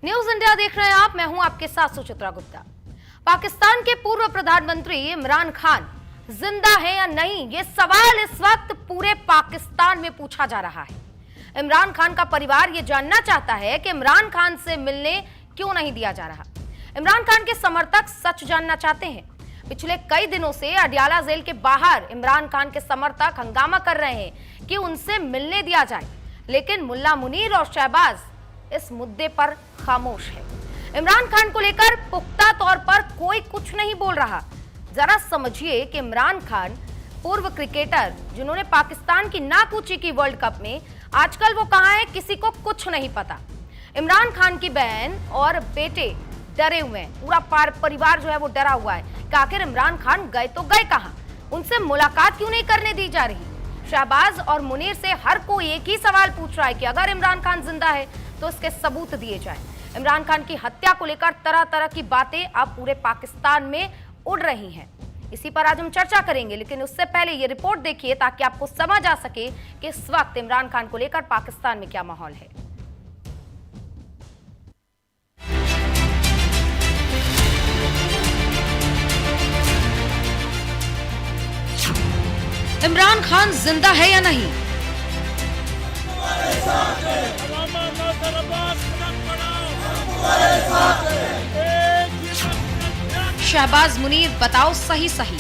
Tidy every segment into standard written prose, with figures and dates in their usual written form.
News India देख रहे हैं आप। मैं हूं आपके साथ सुचित्रा गुप्ता। पाकिस्तान के पूर्व प्रधानमंत्री इमरान खान जिंदा है या नहीं, यह सवाल इस वक्त पूरे पाकिस्तान में पूछा जा रहा है। इमरान खान का परिवार यह जानना चाहता है कि इमरान खान से मिलने क्यों नहीं दिया जा रहा। इमरान खान के समर्थक सच जानना चाहते हैं। पिछले कई दिनों से अडियाला जेल के बाहर इमरान खान के समर्थक हंगामा कर रहे हैं कि उनसे मिलने दिया जाए, लेकिन मुल्ला मुनीर और शहबाज इस मुद्दे पर खामोश है। इमरान खान को लेकर पुख्ता तौर पर कोई कुछ नहीं बोल रहा। जरा समझिए कि इमरान खान पूर्व क्रिकेटर जिन्होंने पाकिस्तान की नाक ऊंची की वर्ल्ड कप में, आजकल वो कहां है किसी को कुछ नहीं पता। इमरान खान की बहन और बेटे डरे हुए हैं, पूरा परिवार जो है वो डरा हुआ है कि आखिर इमरान खान गए तो गए कहां, उनसे मुलाकात क्यों नहीं करने दी जा रही। शहबाज और मुनीर से हर कोई एक ही सवाल पूछ रहा है कि अगर इमरान खान जिंदा है तो इसके सबूत दिए जाएं। इमरान खान की हत्या को लेकर तरह तरह की बातें अब पूरे पाकिस्तान में उड़ रही हैं। इसी पर आज हम चर्चा करेंगे, लेकिन उससे पहले ये रिपोर्ट देखिए ताकि आपको समझ आ सके कि इस वक्त इमरान खान को लेकर पाकिस्तान में क्या माहौल है। इमरान खान जिंदा है या नहीं? शहबाज मुनीर बताओ सही सही।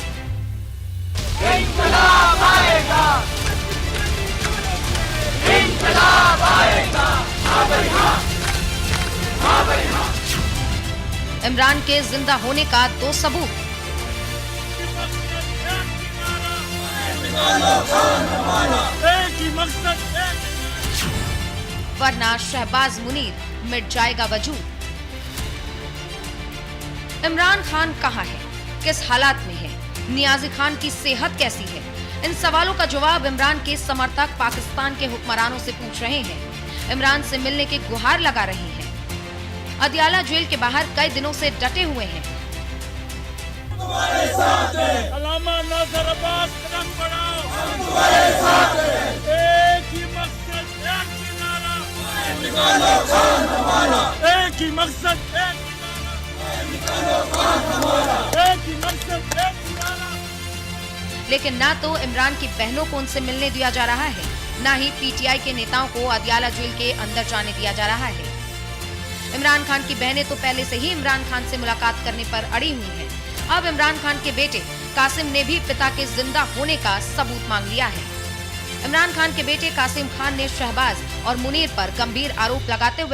इंकलाब आएगा, इंकलाब आएगा, इमरान के जिंदा होने का दो सबूत। वरना शहबाज मुनीर मिट जाएगा वजूद। इमरान खान कहां है, किस हालात में है, नियाजी खान की सेहत कैसी है, इन सवालों का जवाब इमरान के समर्थक पाकिस्तान के हुक्मरानों से पूछ रहे हैं। इमरान से मिलने की गुहार लगा रहे हैं। अदियाला जेल के बाहर कई दिनों से डटे हुए हैं। अलामा नाज़र अब्बास कदम बढ़ाओ, हम तुम्हारे साथ हैं। एक ही मकसद, एक ही नारा, निकालो खान हमारा। एक ही मकसद, एक ही नारा, निकालो खान हमारा। एक ही मकसद, एक ही नारा। लेकिन ना तो इमरान की बहनों को उनसे मिलने दिया जा रहा है, ना ही पीटीआई के नेताओं को अदियाला जेल के अंदर जाने दिया जा रहा है। इमरान खान की बहनें तो पहले से ही इमरान खान से मुलाकात करने पर अड़ी हुई हैं। अब इमरान खान के बेटे कासिम ने भी पिता के जिंदा होने का सबूत मांग लिया है। इमरान खान के बेटे कासिम खान ने शहबाज और मुनीर पर गंभीर आरोप लगाते हुए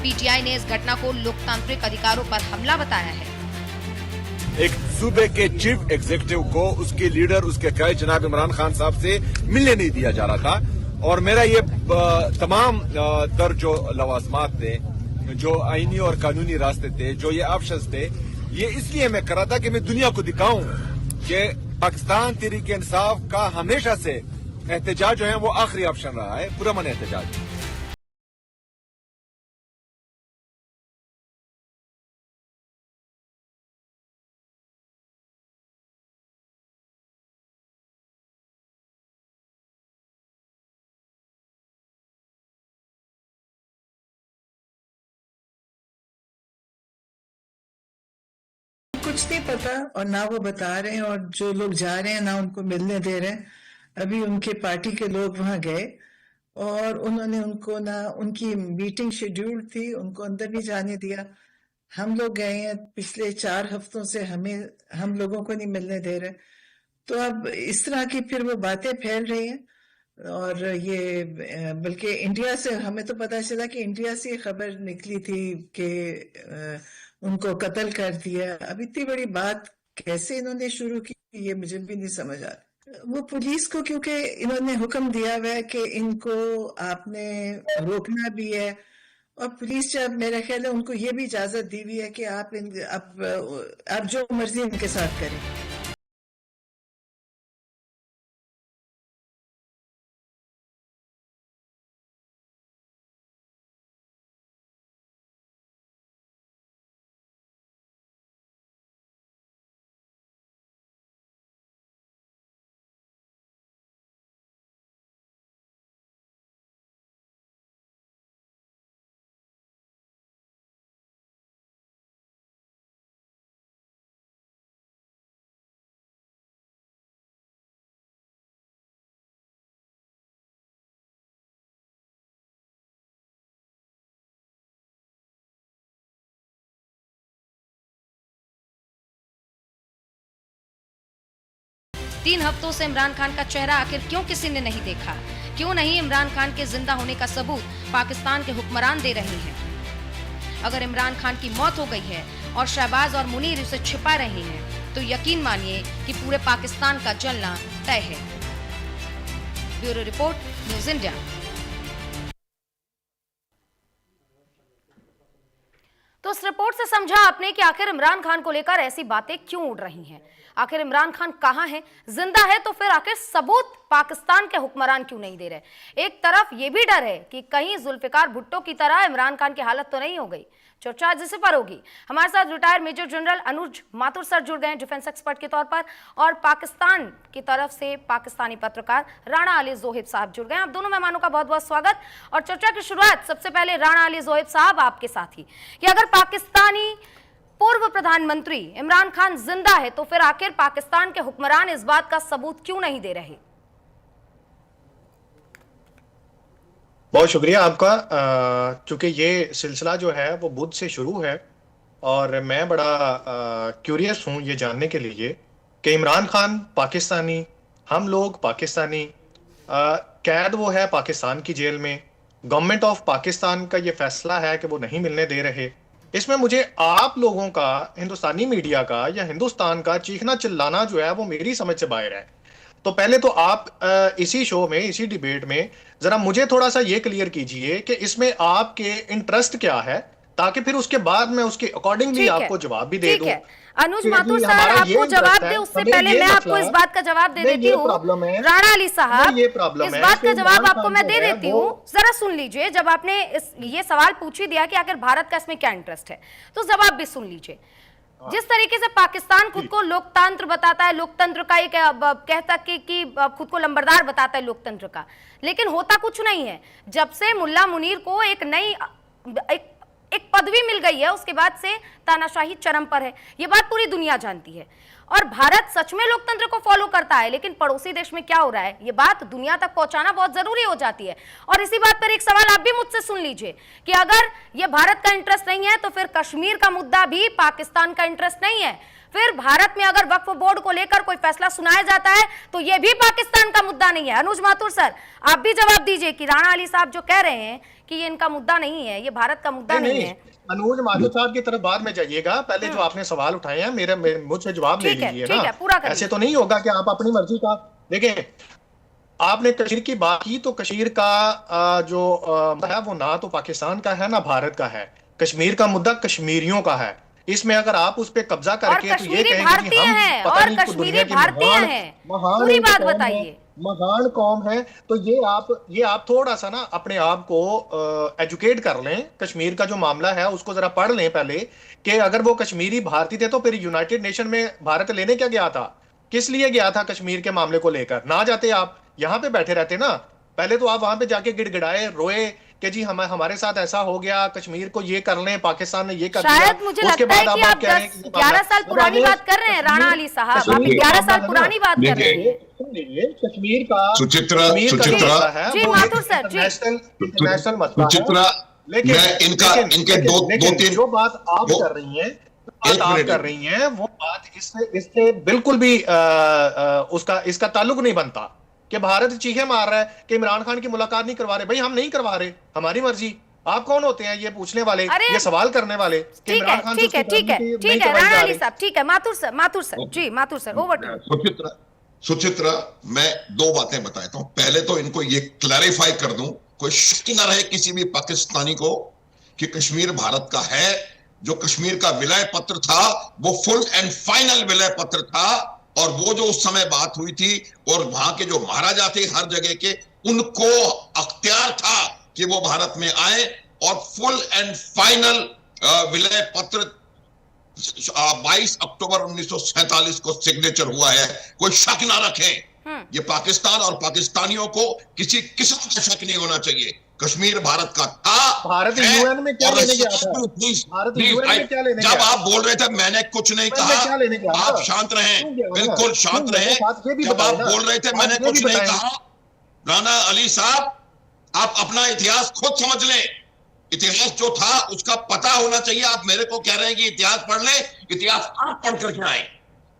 पीटीआई ने इस घटना को लोकतांत्रिक अधिकारों पर हमला बताया है। एक सूबे के चीफ एग्जीक्यूटिव को उसके लीडर, उसके कई जनाब इमरान खान साहब से मिलने नहीं दिया जा रहा था। और मेरा ये तमाम तर जो लवाजमात थे, जो आईनी और कानूनी रास्ते थे, जो ये ऑप्शंस थे, ये इसलिए मैं कर रहा था कि मैं दुनिया को दिखाऊं कि पाकिस्तान तहरीक इंसाफ का हमेशा से एहतजाज जो है वो आखिरी ऑप्शन रहा है, पुरअमन एहतजाज। कुछ नहीं पता और ना वो बता रहे हैं, और जो लोग जा रहे हैं ना उनको मिलने दे रहे हैं। अभी उनके पार्टी के लोग वहां गए और उन्होंने उनको ना, उनकी मीटिंग शेड्यूल थी, उनको अंदर नहीं जाने दिया। हम लोग गए हैं, पिछले 4 हफ्तों से हम लोगों को नहीं मिलने दे रहे। तो अब इस तरह की फिर वो बातें फैल रही हैं। और ये बल्कि इंडिया से हमें तो पता चला कि इंडिया से खबर निकली थी कि उनको कत्ल कर दिया। अब इतनी बड़ी बात कैसे इन्होंने शुरू की, ये मुझे भी नहीं समझ आ रहा। वो पुलिस को, क्योंकि इन्होंने हुक्म दिया हुआ है कि इनको आपने रोकना भी है, और पुलिस जब, मेरा ख्याल है उनको ये भी इजाजत दी हुई है कि आप जो मर्जी इनके साथ करें। तीन हफ्तों से इमरान खान का चेहरा आखिर क्यों किसी ने नहीं देखा? क्यों नहीं इमरान खान के जिंदा होने का सबूत पाकिस्तान के हुक्मरान दे रहे हैं? अगर इमरान खान की मौत हो गई है और शहबाज और मुनीर उसे छिपा रहे हैं, तो यकीन मानिए कि पूरे पाकिस्तान का जलना तय है। Bureau report, news India. तो इस रिपोर्ट से समझा आपने कि आखिर इमरान खान को लेकर ऐसी बातें क्यों उड़ रही हैं। आखिर इमरान खान कहां है? जिंदा है तो फिर आखिर सबूत पाकिस्तान के हुक्मरान क्यों नहीं दे रहे? एक तरफ यह भी डर है कि कहीं जुल्फिकार भुट्टो की तरह इमरान खान की हालत तो नहीं हो गई। चर्चा जिसे पर होगी। हमारे साथ रिटायर्ड मेजर जनरल अनुज माथुर सर जुड़ गए हैं डिफेंस एक्सपर्ट के तौर पर, और पाकिस्तान की तरफ से पाकिस्तानी पत्रकार राणा अली जोहिब साहब जुड़ गए हैं। आप दोनों मेहमानों का बहुत बहुत स्वागत। और चर्चा की शुरुआत सबसे पहले राणा अली जोहिब साहब आपके साथ ही, कि अगर पाकिस्तानी पूर्व प्रधानमंत्री इमरान खान जिंदा है तो फिर आखिर पाकिस्तान के हुक्मरान इस बात का सबूत क्यों नहीं दे रहे? बहुत शुक्रिया आपका। चूंकि ये सिलसिला जो है वो बुध से शुरू है, और मैं बड़ा क्यूरियस हूं ये जानने के लिए कि इमरान खान पाकिस्तानी, हम लोग पाकिस्तानी, कैद वो है पाकिस्तान की जेल में, गवर्नमेंट ऑफ पाकिस्तान का ये फैसला है कि वो नहीं मिलने दे रहे। इसमें मुझे आप लोगों का, हिंदुस्तानी मीडिया का या हिंदुस्तान का चीखना चिल्लाना जो है वो मेरी समझ से बाहर है। तो पहले तो आप इसी शो में, इसी डिबेट में जरा मुझे थोड़ा सा ये क्लियर कीजिए कि इसमें आपके इंटरेस्ट क्या है, ताकि फिर उसके बाद मैं उसके अकॉर्डिंगली आपको जवाब भी दे दूं। अनुज माथुर सर आपको जवाब दे उससे पहले मैं आपको इस बात का जवाब दे देती हूँ। राणा अली साहब, इस बात का जवाब आपको मैं दे देती हूँ, जरा सुन लीजिए। जब आपने ये सवाल पूछ ही दिया कि आखिर भारत का इसमें क्या इंटरेस्ट है, तो जवाब भी सुन लीजिए। जिस तरीके से पाकिस्तान खुद को लोकतंत्र बताता है, लोकतंत्र का एक कहता कि खुद को लंबरदार बताता है लोकतंत्र का, लेकिन होता कुछ नहीं है। जब से मुल्ला मुनीर को एक पदवी मिल गई है, उसके बाद से तानाशाही चरम पर है। ये बात पूरी दुनिया जानती है। और भारत सच में लोकतंत्र को फॉलो करता है, लेकिन पड़ोसी देश में क्या हो रहा है ये बात दुनिया तक पहुंचाना बहुत जरूरी हो जाती है। और इसी बात पर एक सवाल आप भी मुझसे सुन लीजिए कि अगर ये भारत का इंटरेस्ट नहीं है तो फिर कश्मीर का मुद्दा भी पाकिस्तान का इंटरेस्ट नहीं है। फिर भारत में अगर वक्फ बोर्ड को लेकर कोई फैसला सुनाया जाता है तो यह भी पाकिस्तान का मुद्दा नहीं है। अनुज माथुर सर, आप भी जवाब दीजिए कि राणा अली साहब जो कह रहे हैं कि ये इनका मुद्दा नहीं है, ये भारत का मुद्दा नहीं है। अनुज माथुर साहब की तरफ बाद में जाइएगा, पहले जो आपने सवाल उठाए हैं मुझसे जवाब ले लीजिए ना। पूरा ऐसे तो नहीं होगा कि आप अपनी मर्जी का। देखिए, आपने कश्मीर की बात की, तो कश्मीर का जो है वो ना तो पाकिस्तान का है ना भारत का है। कश्मीर का मुद्दा कश्मीरियों का है। इसमें अगर आप उस पर कब्जा करके तो ये कहेंगे कि हम पता नहीं को दुनिया की महान कौम है, तो ये आप थोड़ा सा ना अपने आप को एजुकेट कर लें। कश्मीर का जो मामला है उसको जरा पढ़ लें पहले, कि अगर वो कश्मीरी भारतीय थे तो फिर यूनाइटेड नेशन में भारत लेने क्या गया था, किस लिए गया था कश्मीर के मामले को लेकर? ना जाते, आप यहाँ पे बैठे रहते ना। पहले तो आप वहां पे जाके गिड़गिड़ाए, रोए कि जी हमारे साथ ऐसा हो गया, कश्मीर को ये कर लें, पाकिस्तान ने ये कर दिया। शायद मुझे लगता है कि आप 10-11 साल पुरानी बात कर रहे हैं राणा अली साहब, आप 11 साल पुरानी बात कर रहे हैं। कश्मीर का सुचित्रा जी माथुर सर, जी इंटरनेशनल मसला है। सुचित्रा, लेकिन मैं इनके दो तीन जो बात आप कर रही हैं, वो बात इससे बिल्कुल भी इसका ताल्लुक नहीं बनता कि भारत चीखे मार रहा है कि इमरान खान की मुलाकात नहीं करवा रहे। भाई हम नहीं करवा रहे, हमारी मर्जी। आप कौन होते हैं ये पूछने वाले, ये सवाल करने वाले? ठीक है राणा अली साहब, ठीक है। Mathur sir, ji Mathur sir, over to. Suchitra, मैं दो बातें बताता हूं। पहले तो इनको ये क्लैरिफाई कर दूं, कोई शक न रहे किसी भी पाकिस्तानी को कि कश्मीर भारत का है। जो कश्मीर का विलय पत्र था वो फुल एंड फाइनल विलय पत्र था, और वो जो उस समय बात हुई थी, और वहां के जो महाराजा थे हर जगह के, उनको अख्तियार था कि वो भारत में आए, और फुल एंड फाइनल विलय पत्र 22 अक्टूबर 1947 को सिग्नेचर हुआ है। कोई शक ना रखें, ये पाकिस्तान और पाकिस्तानियों को किसी किस्म का शक नहीं होना चाहिए। कश्मीर भारत का था। भारत यूएन में क्या लेने गया था? भारत यूएन में क्या लेने गया? जब आप बोल रहे थे मैंने कुछ नहीं कहा, आप शांत रहें, बिल्कुल शांत रहें। जब आप बोल रहे थे मैंने कुछ नहीं कहा, राणा अली साहब, आप अपना इतिहास खुद समझ लें। इतिहास जो था उसका पता होना चाहिए। आप मेरे को कह रहे हैं कि इतिहास पढ़ ले, इतिहास आप पढ़ करके आए।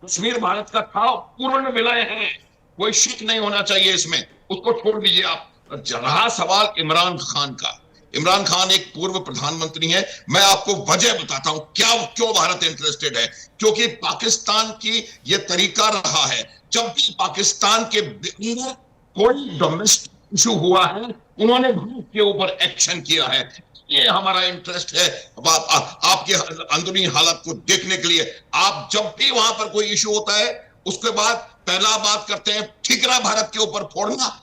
कश्मीर भारत का था, पूर्ण विलय है, कोई शक नहीं होना चाहिए इसमें, उसको छोड़ दीजिए आप। रहा सवाल इमरान खान का, इमरान खान एक पूर्व प्रधानमंत्री हैं। मैं आपको वजह बताता हूं क्यों भारत इंटरेस्टेड है। क्योंकि पाकिस्तान की यह तरीका रहा है, जब भी पाकिस्तान के कोई डोमेस्टिक इशू हुआ है, उन्होंने भारत के ऊपर एक्शन किया है। ये हमारा इंटरेस्ट है आपके अंदरूनी हालत को देखने के लिए। आप जब भी वहां पर कोई इशू होता है, उसके बाद पहला बात करते हैं ठिकरा भारत के ऊपर फोड़ना,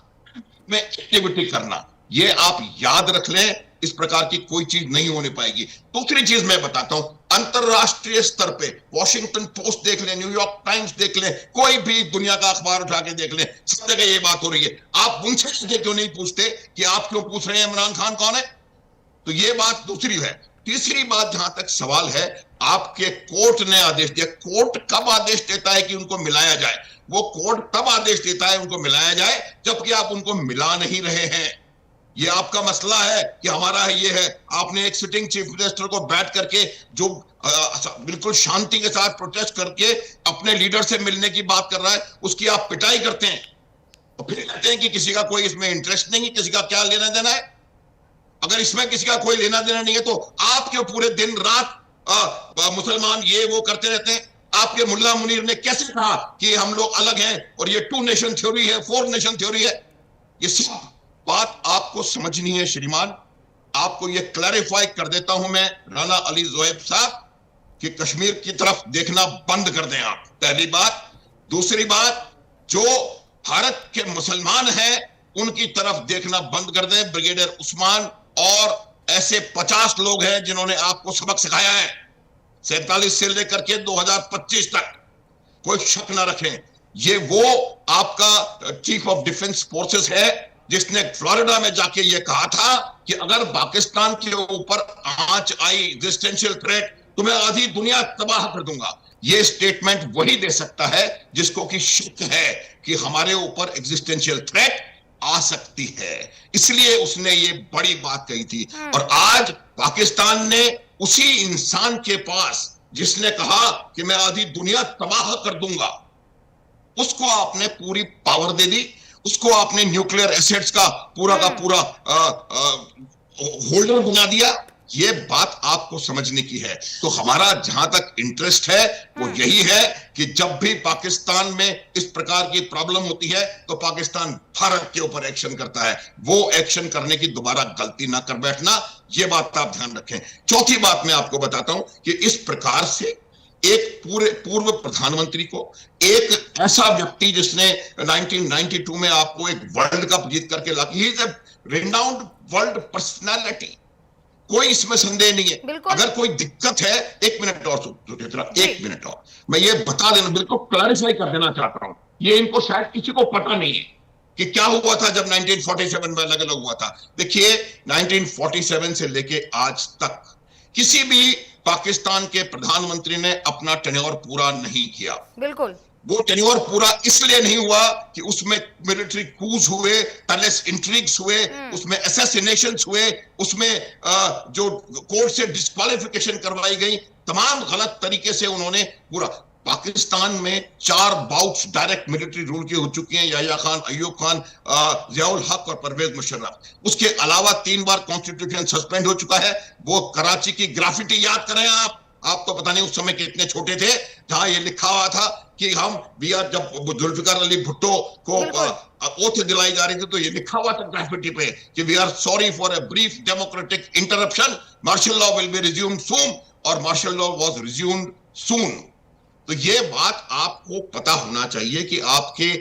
में एक्टिविटी करना। ये आप याद रख लें, इस प्रकार की कोई चीज नहीं होने पाएगी। दूसरी चीज मैं बताता हूं, अंतरराष्ट्रीय स्तर पे वॉशिंगटन पोस्ट देख लें, न्यूयॉर्क टाइम्स देख लें, कोई भी दुनिया का अखबार उठा के देख लें, सब जगह ये बात हो रही है। आप उनसे क्यों नहीं पूछते कि आप क्यों पूछ रहे हैं इमरान खान कौन है? तो ये बात दूसरी है। तीसरी बात, जहां तक सवाल है, आपके कोर्ट ने आदेश दिया। कोर्ट कब आदेश देता है कि उनको मिलाया जाए? वो कोर्ट तब आदेश देता है उनको मिलाया जाए जबकि आप उनको मिला नहीं रहे हैं। ये आपका मसला है कि हमारा ये है। आपने एक सिटिंग चीफ मिनिस्टर को बैठ करके जो बिल्कुल शांति के साथ प्रोटेस्ट करके अपने लीडर से मिलने की बात कर रहा है, उसकी आप पिटाई करते हैं और फिर कहते हैं कि किसी का कोई इसमें इंटरेस्ट नहीं है, किसी का क्या लेना देना है। अगर इसमें किसी का कोई लेना देना नहीं है तो आपके पूरे दिन रात मुसलमान ये वो करते रहते हैं। आपके मुल्ला मुनीर ने कैसे कहा कि हम लोग अलग हैं और ये 2 नेशन थ्योरी है, 4 नेशन थ्योरी है? ये सब बात आपको समझनी है श्रीमान। आपको ये क्लैरिफाई कर देता हूं मैं, राणा अली ज़ोहैब साहब, कि कश्मीर की तरफ देखना बंद कर दें आप, पहली बात। दूसरी बात, जो भारत के मुसलमान हैं उनकी तरफ देखना बंद कर दें। ब्रिगेडियर उस्मान और ऐसे 50 लोग हैं जिन्होंने आपको सबक सिखाया है 47 से लेकर के 2025 तक, कोई शक ना रखें। ये वो आपका चीफ ऑफ डिफेंस फोर्सेस है जिसने फ्लोरिडा में जाके ये कहा था कि अगर पाकिस्तान के ऊपर आंच आई, एग्जिस्टेंशियल थ्रेट, तो मैं आधी दुनिया तबाह कर दूंगा। ये स्टेटमेंट वही दे सकता है जिसको कि शक है कि हमारे ऊपर एग्जिस्टेंशियल थ्रेट आ सकती है, इसलिए उसने ये बड़ी बात कही थी। और आज पाकिस्तान ने उसी इंसान के पास जिसने कहा कि मैं आधी दुनिया तबाह कर दूंगा, उसको आपने पूरी पावर दे दी, उसको आपने न्यूक्लियर एसेट्स का पूरा होल्डर बना दिया। ये बात आपको समझने की है। तो हमारा जहां तक इंटरेस्ट है वो यही है कि जब भी पाकिस्तान में इस प्रकार की प्रॉब्लम होती है तो पाकिस्तान भारत के ऊपर एक्शन करता है। वो एक्शन करने की दोबारा गलती ना कर बैठना, ये बात आप ध्यान रखें। चौथी बात मैं आपको बताता हूं कि इस प्रकार से एक पूर्व प्रधानमंत्री को, एक ऐसा व्यक्ति जिसने 1992 में आपको एक वर्ल्ड कप जीत करके ला, he is a renowned world personality, कोई इसमें संदेह नहीं है। अगर कोई दिक्कत है, एक मिनट और एक मिनट और मैं ये बता देना, बिल्कुल क्लैरिफाई कर देना चाहता हूं, ये इनको शायद किसी को पता नहीं है कि क्या हुआ था जब 1947 में अलग अलग हुआ था। देखिए 1947 से लेके आज तक किसी भी पाकिस्तान के प्रधानमंत्री ने अपना टेन्योर पूरा नहीं किया। बिल्कुल, वो टेन्योर पूरा इसलिए नहीं हुआ कि उसमें मिलिट्री कूज हुए, पैलेस इंट्रिग्स हुए, उसमें असैसिनेशंस हुए, उसमें जो कोर्ट से डिस्क्वालिफिकेशन करवाई गई, तमाम गलत तरीके से उन्होंने पूरा। पाकिस्तान में 4 बाउट्स डायरेक्ट मिलिट्री रूल के हो चुके हैं, याह्या खान, अय्यूब खान, जियाउल हक और परवेज मुशर्रफ। उसके अलावा 3 बार कॉन्स्टिट्यूशन सस्पेंड हो चुका है। वो कराची की ग्राफिटी याद करें आप तो पता नहीं उस समय कितने छोटे थे, जहां ये लिखा हुआ था कि हम जब जुल्फिकार अली भुट्टो को ओथ दिलाई जा रही थी तो ये लिखा हुआ था ग्राफिटी पे कि we are sorry for a brief democratic interruption, martial law will be resumed soon, और martial law was resumed soon. तो ये बात आपको पता होना चाहिए कि आपके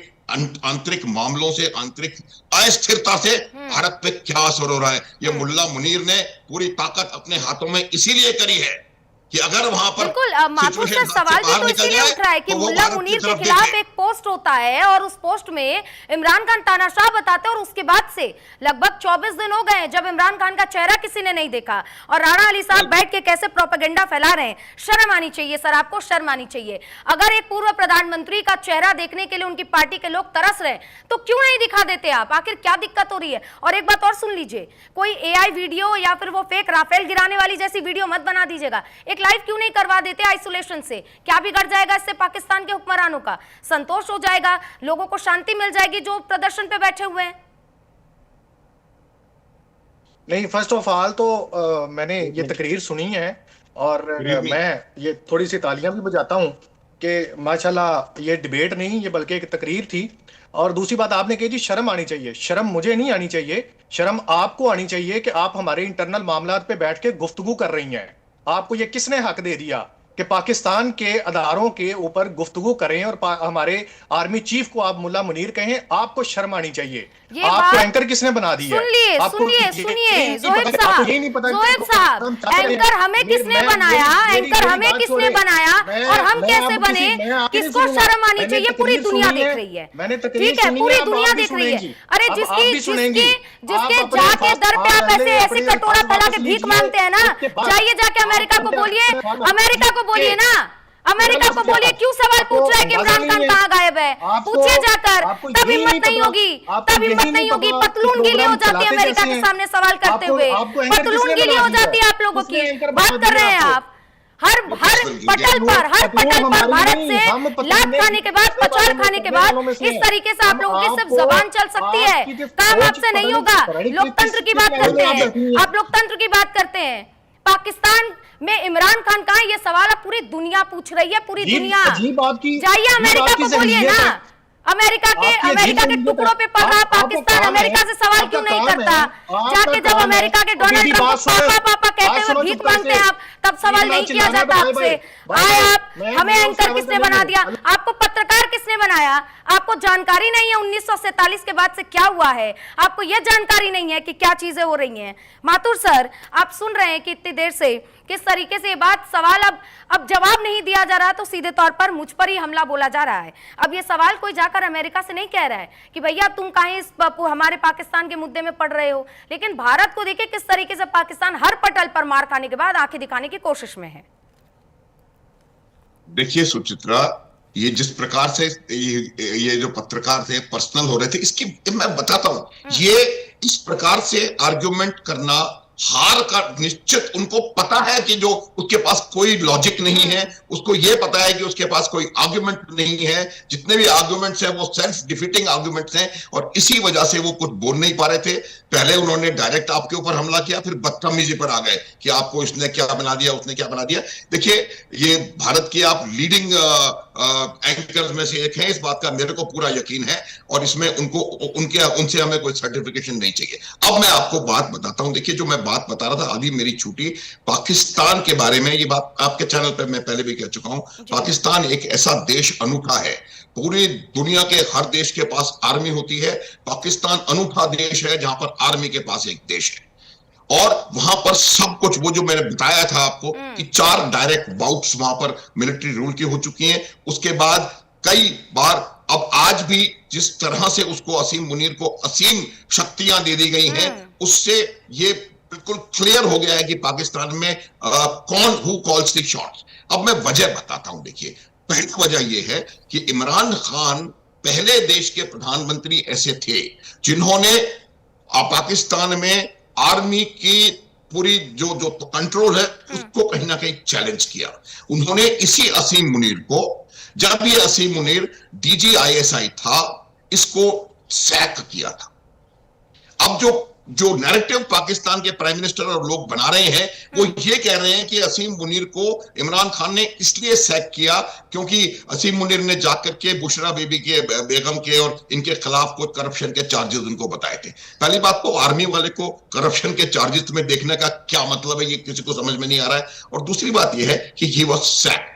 आंतरिक मामलों से, आंतरिक अस्थिरता से भारत पे क्या असर हो रहा है। ये मुल्ला मुनीर ने पूरी ताकत अपने हाथों में इसीलिए करी है कि अगर वहां पर बिल्कुल माथुर सर, सवाल भी तो इसीलिए उठ रहा है कि मुल्ला मुनीर के खिलाफ एक पोस्ट होता है और उस पोस्ट में इमरान खान तानाशाह बताते हैं, और उसके बाद से लगभग 24 दिन हो गए जब इमरान खान का चेहरा किसी ने नहीं देखा, और राणा अली साहब बैठ के कैसे प्रोपेगेंडा फैला रहे हैं। शर्म आनी चाहिए सर, आपको शर्म आनी चाहिए। अगर एक पूर्व प्रधानमंत्री का चेहरा देखने के लिए उनकी पार्टी के लोग तरस रहे तो क्यों नहीं दिखा देते आप? आखिर क्या दिक्कत हो रही है? और एक बात और सुन लीजिए, कोई AI वीडियो या फिर वो फेक राफेल गिराने वाली जैसी वीडियो मत बना दीजिएगा। लाइव क्यों नहीं करवा देते आइसोलेशन से? क्या बिगड़ जाएगा इससे? पाकिस्तान के हुक्मरानों का संतोष हो जाएगा, लोगों को शांति मिल जाएगी जो प्रदर्शन पे बैठे हुए हैं। नहीं, फर्स्ट ऑफ ऑल तो मैंने ये तकरीर सुनी है और मैं ये थोड़ी सी तालियां भी बजाता हूं कि माशाल्लाह ये डिबेट नहीं, ये बल्कि एक तकरीर थी। और दूसरी बात आपने कही थी शर्म आनी चाहिए। शर्म मुझे नहीं आनी चाहिए, शर्म आपको आनी चाहिए कि आप हमारे इंटरनल मामलात पे बैठ के गुफ्तगू कर रही हैं। आपको ये किसने हक दे दिया कि पाकिस्तान के अदारों के ऊपर गुफ्तगू करें और हमारे आर्मी चीफ को आप मुल्ला मुनीर कहें? आपको शर्म आनी चाहिए। आपको एंकर किसने बना दिया? सुनिए जोहेब साहब, एंकर हमें किसने बनाया? एंकर हमें किसने बनाया और हम कैसे बने? किसको शर्म आनी चाहिए? पूरी दुनिया देख रही है, ठीक है, पूरी दुनिया देख रही है। अरे जिसके जाके दर पे आप ऐसे कटोरा फैला के भीख मांगते हैं ना, जाइए जाके अमेरिका को बोलिए, अमेरिका को बोलिए ना, अमेरिका को बोलिए क्यों सवाल पूछ रहा है कि इमरान खान कहां गायब है? पूछिए जाकर, तब हिम्मत नहीं होगी, तब हिम्मत नहीं होगी। पतलून गीली हो जाती है अमेरिका के सामने सवाल करते हुए, पतलून गीली हो जाती है आप लोगों की। बात कर रहे हैं आप हर पटल पर भारत से लात खाने के बाद, पछाड़ खाने के बाद इस तरीके से आप लोगों की सिर्फ जबान चल सकती है, काम आपसे नहीं होगा। लोकतंत्र की बात करते हैं आप, लोकतंत्र की बात करते हैं। पाकिस्तान में इमरान खान कहां? ये सवाल अब पूरी दुनिया पूछ रही है, पूरी दुनिया। जाइए अमेरिका को बोलिए ना, अमेरिका के टुकड़ों पे पड़ रहा पाकिस्तान, अमेरिका से सवाल क्यों नहीं करता? जाके जब अमेरिका के डोनाल्ड ट्रंप पापा पापा कहते हुए भीख मांगते हैं आप, तब सवाल नहीं किया जाता आपसे। आए आप, हमें एंकर किसने बना दिया? आपको पत्रकार किसने बनाया? आपको जानकारी नहीं है 1947 के बाद से क्या हुआ है? आपको यह जानकारी नहीं है कि क्या चीजें हो रही हैं? माथुर सर, आप सुन रहे हैं कि इतनी देर से किस तरीके से ये बात, सवाल अब जवाब नहीं दिया जा रहा तो सीधे तौर पर मुझ पर ही हमला बोला जा रहा है। अब ये सवाल कोई जाकर अमेरिका से नहीं कह रहा है कि भैया तुम काहे इस हमारे पाकिस्तान के मुद्दे में पड़ रहे हो, लेकिन भारत को देखिए किस तरीके से पाकिस्तान हर पटल पर मार खाने के बाद आंखें दिखाने की कोशिश में है। देखिए सुचित्रा, ये जिस प्रकार से ये जो पत्रकार थे पर्सनल हो रहे थे, इसकी मैं बताता हूं, ये इस प्रकार से आर्ग्यूमेंट करना हार का निश्चित, उनको पता है कि जो उसके पास कोई लॉजिक नहीं है, उसको ये पता है कि उसके पास कोई आर्गुमेंट नहीं है, जितने भी आर्गुमेंट्स हैं वो सेल्फ डिफीटिंग आर्गुमेंट्स हैं, और इसी वजह से वो कुछ बोल नहीं पा रहे थे। पहले उन्होंने डायरेक्ट आपके ऊपर हमला किया, फिर बदतमीजी पर आ गए कि आपको इसने क्या बना दिया, उसने क्या बना दिया। देखिए, ये भारत की आप लीडिंग एंकर्स में से एक हैं, इस बात का मेरे को पूरा यकीन है, और इसमें उनसे हमें कोई सर्टिफिकेशन नहीं चाहिए। अब मैं आपको बात बताता हूं। देखिए, जो मैं बात बता रहा था, अभी मेरी छूटी पाकिस्तान के बारे में, ये बात आपके चैनल पे मैं पहले भी कह चुका हूं। पाकिस्तान एक ऐसा देश अनूठा है, पूरी दुनिया के हर देश के पास आर्मी होती है, पाकिस्तान अनूठा देश है जहां पर आर्मी के पास एक देश है, और वहां पर सब कुछ वो जो मैंने बताया था आपको कि 4 डायरेक्ट बाउट्स वहां पर मिलिट्री रूल की हो चुकी हैं। उसके बाद कई बार अब आज भी जिस तरह से उसको असीम मुनीर को असीम शक्तियां दे दी गई हैं, उससे ये बिल्कुल क्लियर हो गया है कि पाकिस्तान में कौन हु कॉल्स द शॉट्स। अब मैं वजह बताता हूं। देखिए, पहली वजह यह है कि इमरान खान पहले देश के प्रधानमंत्री ऐसे थे जिन्होंने पाकिस्तान में आर्मी की पूरी जो जो कंट्रोल है उसको कहीं ना कहीं चैलेंज किया। उन्होंने इसी असीम मुनीर को, जब ये असीम मुनीर DGISI था, इसको सैक किया था। अब जो नैरेटिव पाकिस्तान के प्राइम मिनिस्टर और लोग बना रहे हैं वो ये कह रहे हैं कि असीम मुनीर को इमरान खान ने इसलिए सैक किया क्योंकि असीम मुनीर ने जाकर के बुशरा बीबी के, बेगम के और इनके खिलाफ कुछ करप्शन के चार्जेस उनको बताए थे। पहली बात तो आर्मी वाले को करप्शन के चार्जेस में देखने का क्या मतलब है, ये किसी को समझ में नहीं आ रहा है। और दूसरी बात ये है कि ही वाज सैक,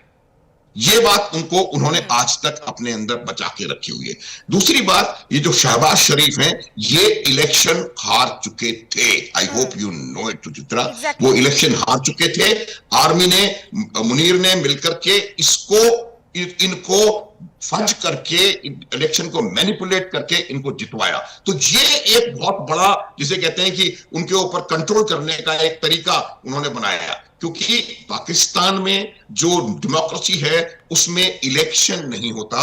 ये बात उन्होंने आज तक अपने अंदर बचा के रखी हुई है। दूसरी बात, ये जो शहबाज शरीफ हैं, ये इलेक्शन हार चुके थे। I hope you know it Suchitra. वो इलेक्शन हार चुके थे। आर्मी ने, मुनीर ने मिलकर के इनको फज करके, इलेक्शन को मैनिपुलेट करके इनको जितवाया। तो ये एक बहुत बड़ा, जिसे कहते हैं कि उनके ऊपर कंट्रोल करने का एक तरीका उन्होंने बनाया। क्योंकि पाकिस्तान में जो डेमोक्रेसी है उसमें इलेक्शन नहीं होता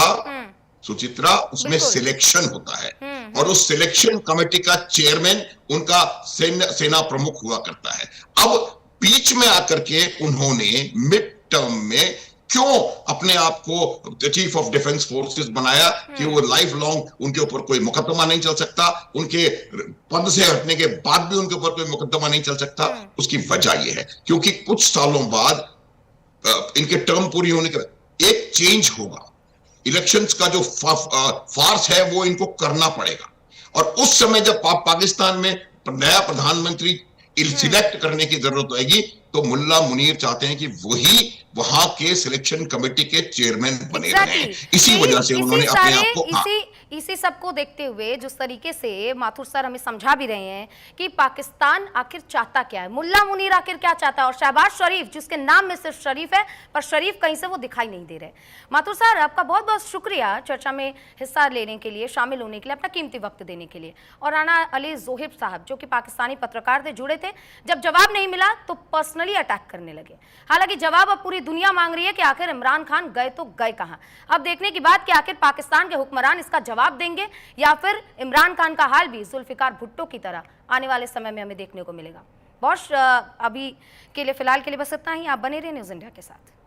सुचित्रा, उसमें सिलेक्शन होता है। और उस सिलेक्शन कमेटी का चेयरमैन उनका सेना प्रमुख हुआ करता है। अब बीच में आकर के उन्होंने मिड टर्म में क्यों अपने आप को चीफ ऑफ डिफेंस फोर्सेस बनाया कि वो लाइफ लॉन्ग उनके ऊपर कोई मुकदमा नहीं चल सकता, उनके पद से हटने के बाद भी उनके ऊपर कोई मुकदमा नहीं चल सकता। उसकी वजह यह है क्योंकि कुछ सालों बाद इनके टर्म पूरी होने के बाद एक चेंज होगा। इलेक्शंस का जो फार्स है वो इनको करना पड़ेगा। और उस समय जब पाकिस्तान में नया प्रधानमंत्री सिलेक्ट करने की जरूरत होगी तो मुल्ला मुनीर चाहते हैं कि वही वहां के सिलेक्शन कमेटी के चेयरमैन बने रहें। इसी वजह से उन्होंने अपने आप को इसी सबको देखते हुए जिस तरीके से माथुर सर हमें समझा भी रहे हैं कि पाकिस्तान आखिर चाहता क्या है, मुल्ला मुनीर आखिर क्या चाहता है, और शहबाज शरीफ जिसके नाम में सिर्फ शरीफ है पर शरीफ कहीं से वो दिखाई नहीं दे रहे। माथुर सर, आपका बहुत बहुत शुक्रिया चर्चा में हिस्सा लेने के लिए, शामिल होने के लिए, अपना कीमती वक्त देने के लिए। और राना अली जोहिब साहब जो कि पाकिस्तानी पत्रकार थे, जुड़े थे, जब जवाब नहीं मिला तो पर्सनली अटैक करने लगे। हालांकि जवाब अब पूरी दुनिया मांग रही है कि आखिर इमरान खान गए तो गए कहां। अब देखने की बात कि आखिर पाकिस्तान के हुक्मरान इसका जवाब देंगे या फिर इमरान खान का हाल भी जुल्फिकार भुट्टो की तरह आने वाले समय में हमें देखने को मिलेगा। बहुत अभी के लिए, फिलहाल के लिए बस इतना ही। आप बने रहिए न्यूज़ इंडिया के साथ।